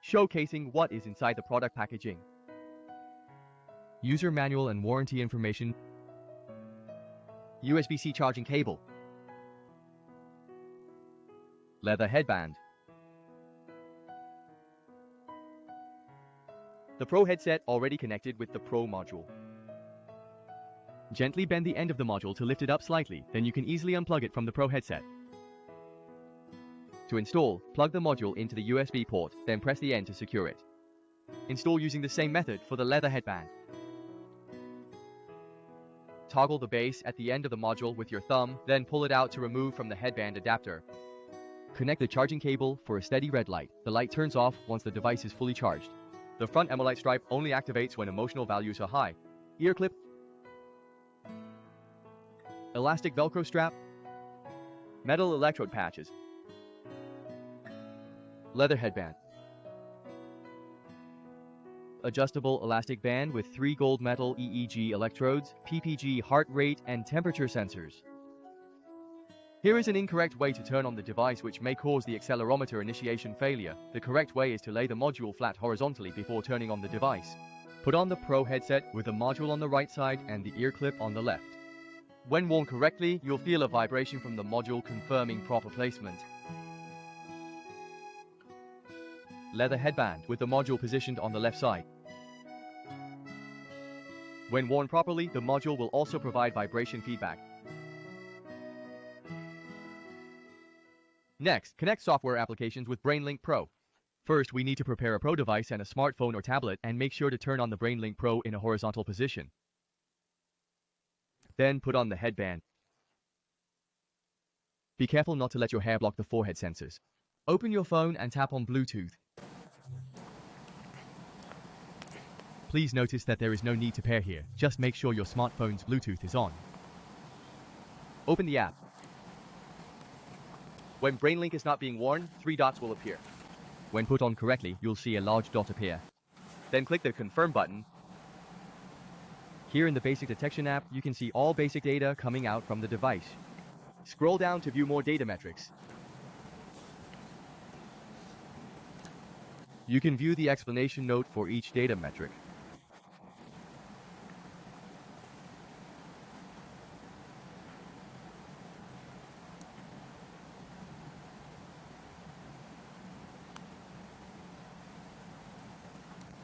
showcasing what is inside the product packaging. User manual and warranty information, USB-C charging cable, leather headband. The Pro headset already connected with the Pro module. Gently bend the end of the module to lift it up slightly, then you can easily unplug it from the Pro headset. To install, plug the module into the USB port, then press the end to secure it. Install using the same method for the leather headband. Toggle the base at the end of the module with your thumb, then pull it out to remove from the headband adapter. Connect the charging cable for a steady red light. The light turns off once the device is fully charged. The front AMOLED stripe only activates when emotional values are high. Ear clip, elastic Velcro strap, metal electrode patches, leather headband, adjustable elastic band with 3 gold metal EEG electrodes, PPG heart rate and temperature sensors. Here is an incorrect way to turn on the device which may cause the accelerometer initiation failure. The correct way is to lay the module flat horizontally before turning on the device. Put on the Pro headset with the module on the right side and the ear clip on the left. When worn correctly, you'll feel a vibration from the module confirming proper placement. Leather headband with the module positioned on the left side. When worn properly, the module will also provide vibration feedback. Next, connect software applications with BrainLink Pro. First, we need to prepare a Pro device and a smartphone or tablet and make sure to turn on the BrainLink Pro in a horizontal position. Then put on the headband. Be careful not to let your hair block the forehead sensors. Open your phone and tap on Bluetooth. Please notice that there is no need to pair here. Just make sure your smartphone's Bluetooth is on. Open the app. When BrainLink is not being worn, 3 dots will appear. When put on correctly, you'll see a large dot appear. Then click the Confirm button. Here in the Basic Detection app, you can see all basic data coming out from the device. Scroll down to view more data metrics. You can view the explanation note for each data metric.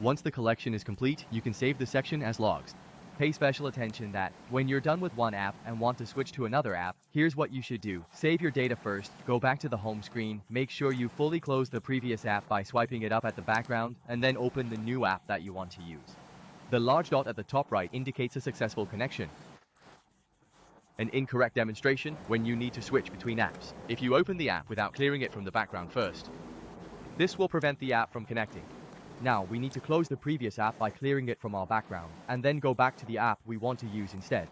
Once the collection is complete, you can save the section as logs. Pay special attention that, when you're done with one app and want to switch to another app, here's what you should do. Save your data first, go back to the home screen, make sure you fully close the previous app by swiping it up at the background, and then open the new app that you want to use. The large dot at the top right indicates a successful connection. An incorrect demonstration when you need to switch between apps. If you open the app without clearing it from the background first, this will prevent the app from connecting. Now, we need to close the previous app by clearing it from our background, and then go back to the app we want to use instead.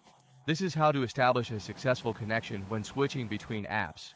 This is how to establish a successful connection when switching between apps.